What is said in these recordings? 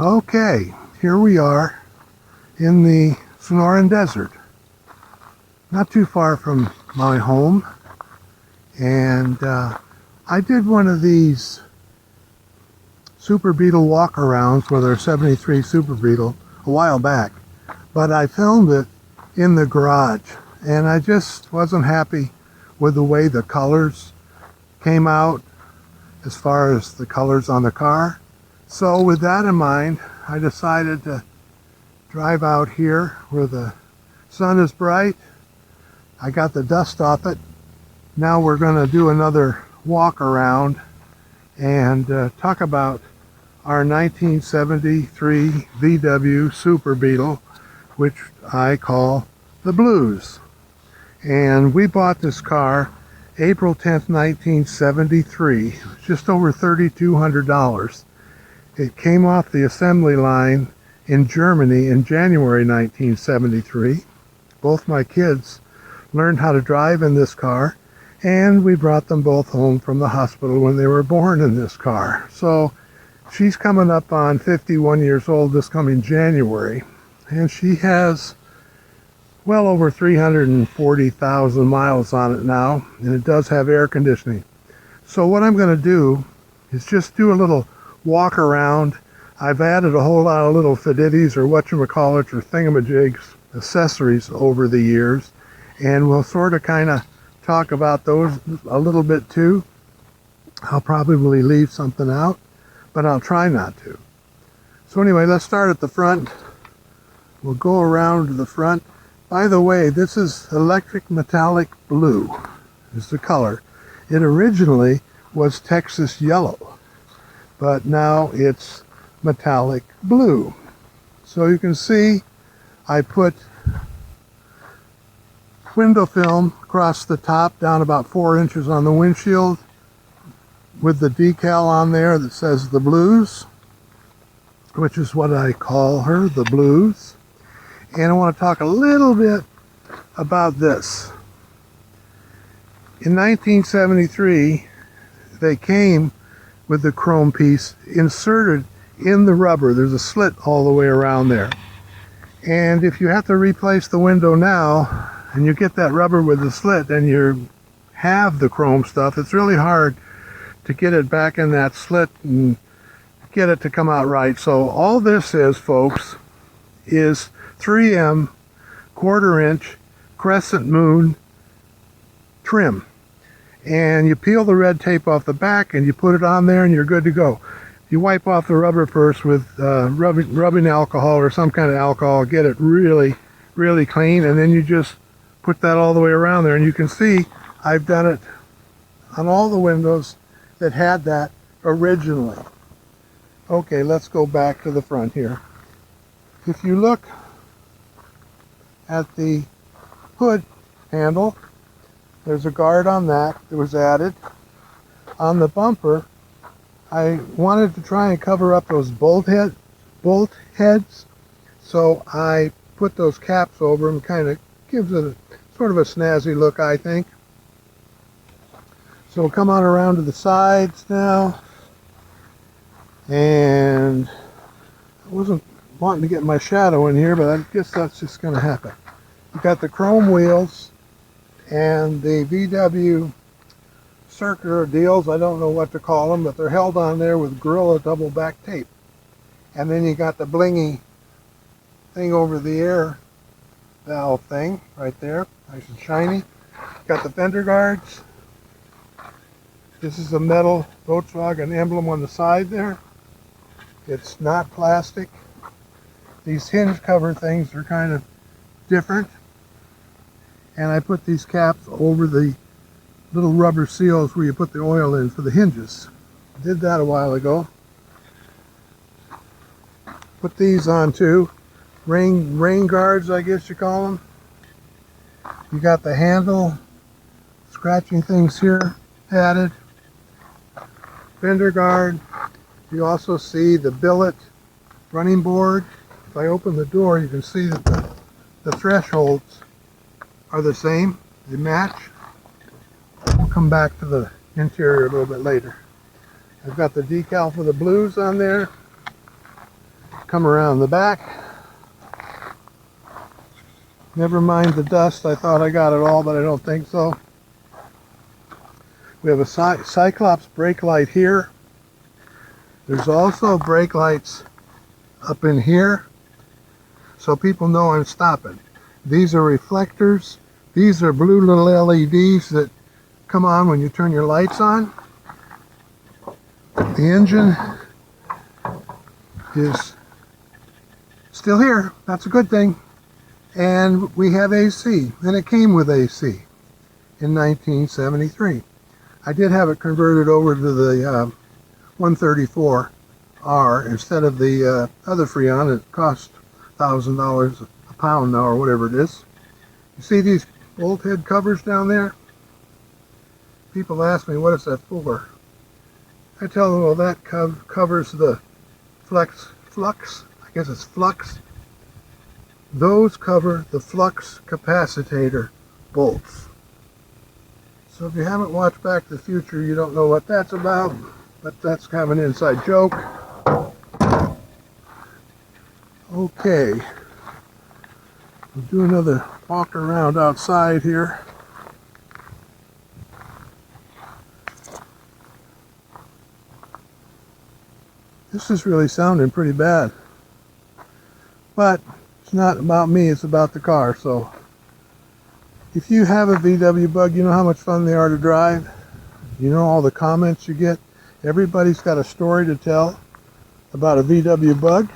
Okay, here we are in the Sonoran Desert, not too far from my home, and I did one of these Super Beetle walk-arounds with our 73 Super Beetle a while back, but I filmed it in the garage, and I just wasn't happy with the way the colors came out as far as the colors on the car. So with that in mind, I decided to drive out here where the sun is bright. I got the dust off it. Now we're going to do another walk around and talk about our 1973 VW Super Beetle, which I call the Blues. And we bought this car April 10th, 1973, just over $3,200. It came off the assembly line in Germany in January 1973. Both my kids learned how to drive in this car, and we brought them both home from the hospital when they were born in this car. So she's coming up on 51 years old this coming January, and she has well over 340,000 miles on it now, and it does have air conditioning. So what I'm going to do is just do a little walk around. I've added a whole lot of little fiddities or whatchamacallit or thingamajigs, accessories over the years, and we'll sort of kind of talk about those a little bit too. I'll probably leave something out, but I'll try not to. So anyway, let's start at the front. We'll go around to the front. By the way, this is electric metallic blue is the color. It originally was Texas yellow, but now it's metallic blue. So you can see I put window film across the top down about 4 inches on the windshield with the decal on there that says the Blues, which is what I call her, the Blues. And I want to talk a little bit about this. In 1973, they came with the chrome piece inserted in the rubber. There's a slit all the way around there. And if you have to replace the window now, and you get that rubber with the slit, and you have the chrome stuff, it's really hard to get it back in that slit and get it to come out right. So all this is, folks, is 3M 1/4 inch crescent moon trim. And you peel the red tape off the back and you put it on there and you're good to go. You wipe off the rubber first with rubbing alcohol or some kind of alcohol, get it really, really clean, and then you just put that all the way around there. And you can see I've done it on all the windows that had that originally. Okay, let's go back to the front here. If you look at the hood handle, there's a guard on that was added. On the bumper, I wanted to try and cover up those bolt heads, so I put those caps over them. Kind of gives it a sort of a snazzy look, I think. So we'll come on around to the sides now, and I wasn't wanting to get my shadow in here, but I guess that's just going to happen. You got the chrome wheels and the VW circular deals. I don't know what to call them, but they're held on there with Gorilla double back tape. And then you got the blingy thing over the air valve thing right there, nice and shiny. Got the fender guards. This is a metal Volkswagen emblem on the side there. It's not plastic. These hinge cover things are kind of different. And I put these caps over the little rubber seals where you put the oil in for the hinges. I did that a while ago. Put these on too. Rain guards, I guess you call them. You got the handle scratching things here added. Fender guard. You also see the billet running board. If I open the door, you can see that the thresholds are the same. They match. We'll come back to the interior a little bit later. I've got the decal for the Blues on there. come around the back. Never mind the dust. I thought I got it all, but I don't think so. We have a Cyclops brake light here. There's also brake lights up in here, so people know I'm stopping. These are reflectors. These are blue little LEDs that come on when you turn your lights on. The engine is still here. That's a good thing. And we have AC, and it came with AC in 1973. I did have it converted over to the 134R instead of the other Freon. It cost $1,000 a pound now, or whatever it is. You see these bolt head covers down there? People ask me, what is that for? I tell them, well, that covers the flux, I guess it's flux. Those cover the flux capacitor bolts. So if you haven't watched Back to the Future, you don't know what that's about, but that's kind of an inside joke. Okay, we'll do another walk around outside here. This is really sounding pretty bad, but it's not about me, it's about the car. So if you have a VW Bug, you know how much fun they are to drive. You know all the comments you get. Everybody's got a story to tell about a VW Bug.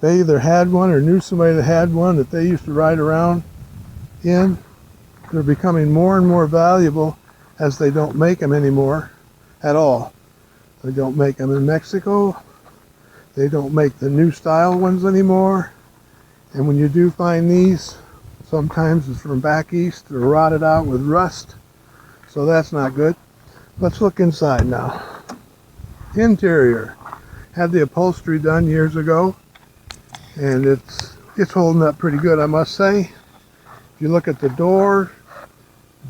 They either had one or knew somebody that had one that they used to ride around in. They're becoming more and more valuable as they don't make them anymore at all. They don't make them in Mexico. They don't make the new style ones anymore. And when you do find these, sometimes it's from back east. They're rotted out with rust. So that's not good. Let's look inside now. Interior. Had the upholstery done years ago. And it's holding up pretty good, I must say. If you look at the door,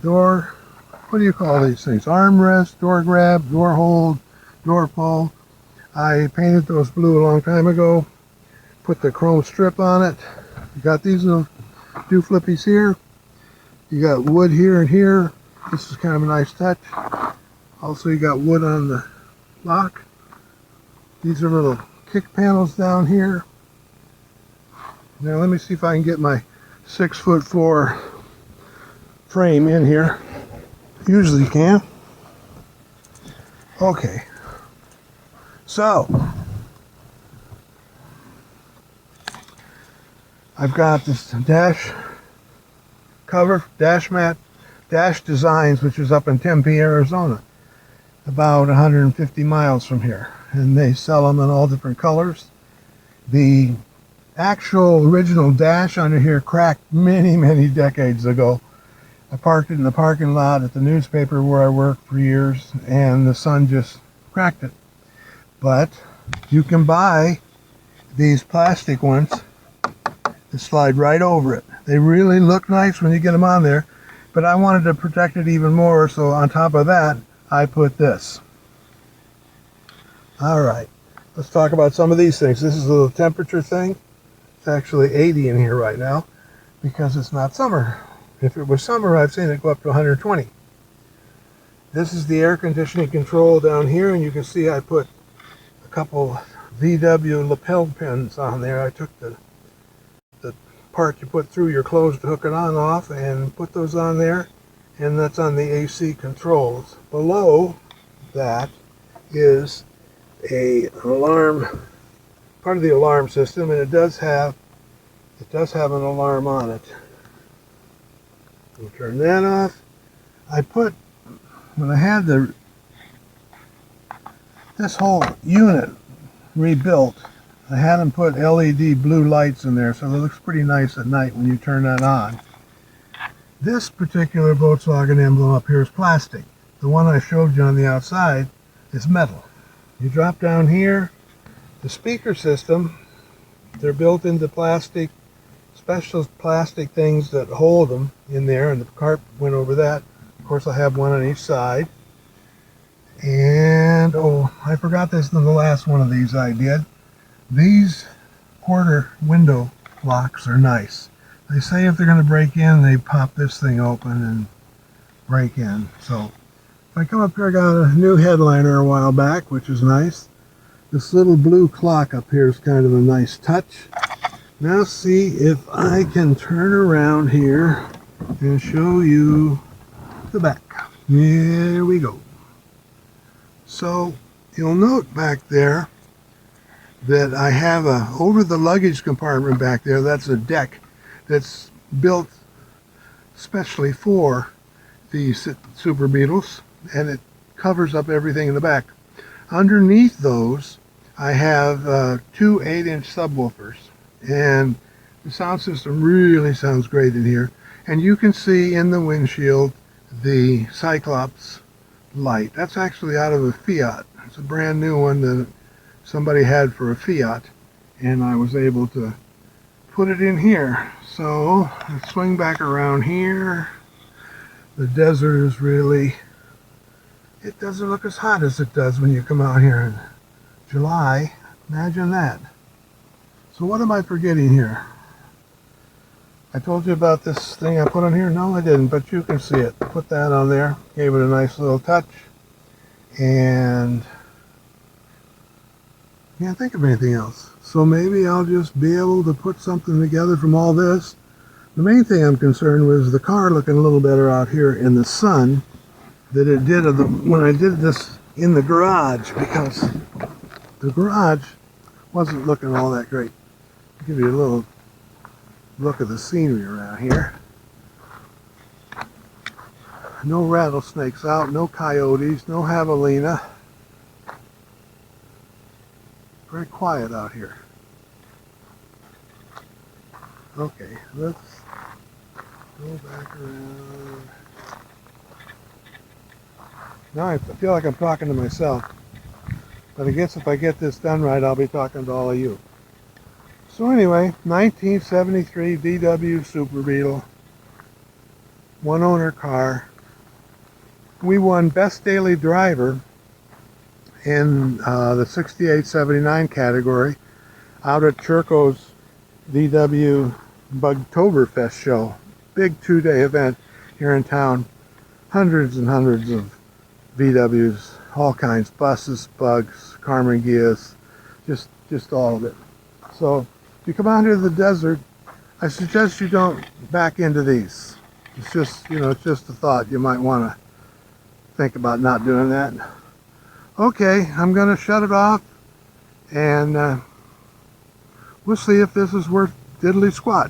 what do you call these things? Armrest, door grab, door hold, door pull. I painted those blue a long time ago. Put the chrome strip on it. You got these little do flippies here. You got wood here and here. This is kind of a nice touch. Also, you got wood on the lock. These are little kick panels down here. Now let me see if I can get my 6'4" frame in here. Usually you can. Okay. So I've got this dash cover, dash mat, Dash Designs, which is up in Tempe, Arizona, about 150 miles from here. And they sell them in all different colors. The actual original dash under here cracked many decades ago. I parked it in the parking lot at the newspaper where I worked for years, and the sun just cracked it. But you can buy these plastic ones that slide right over it. They really look nice when you get them on there, but I wanted to protect it even more, so on top of that, I put this. All right, let's talk about some of these things. This is a little temperature thing. It's actually 80 in here right now because it's not summer. If it was summer, I've seen it go up to 120. This is the air conditioning control down here, and you can see I put a couple VW lapel pins on there. I took the part you put through your clothes to hook it on off and put those on there, and that's on the AC controls. Below that is an alarm, part of the alarm system, and it does have an alarm on it. We'll turn that off. When I had this whole unit rebuilt, I had them put LED blue lights in there, so it looks pretty nice at night when you turn that on. This particular Volkswagen emblem up here is plastic. The one I showed you on the outside is metal. You drop down here, the speaker system, they're built into plastic, special plastic things that hold them in there, and the carpet went over that. Of course, I have one on each side. And, oh, I forgot this in the last one of these I did. These quarter window locks are nice. They say if they're going to break in, they pop this thing open and break in. So if I come up here, I got a new headliner a while back, which is nice. This little blue clock up here is kind of a nice touch. Now see if I can turn around here and show you the back. Here we go. So you'll note back there that I have over the luggage compartment back there, that's a deck that's built specially for the Super Beetles, and it covers up everything in the back. Underneath those, I have two 8-inch subwoofers, and the sound system really sounds great in here. And you can see in the windshield the Cyclops light. That's actually out of a Fiat. It's a brand new one that somebody had for a Fiat, and I was able to put it in here. So let's swing back around here. The desert is really, it doesn't look as hot as it does when you come out here in July. Imagine that. So what am I forgetting here? I told you about this thing I put on here? No, I didn't, but you can see it. Put that on there, gave it a nice little touch, and can't think of anything else. So maybe I'll just be able to put something together from all this. The main thing I'm concerned with is the car looking a little better out here in the sun than it did when I did this in the garage, because the garage wasn't looking all that great. I'll give you a little look at the scenery around here. No rattlesnakes out, no coyotes, no javelina. Very quiet out here. Okay, let's go back around. Now I feel like I'm talking to myself, but I guess if I get this done right, I'll be talking to all of you. So anyway, 1973 VW Super Beetle, one owner car. We won Best Daily Driver in the 68-79 category out at Churco's VW Bugtoberfest show. Big 2-day event here in town. Hundreds and hundreds of VWs, all kinds, buses, bugs, Carmen Gias, just all of it. So if you come out here to the desert, I suggest you don't back into these. It's just, it's just a thought. You might want to think about not doing that. Okay, I'm going to shut it off, and we'll see if this is worth diddly squat.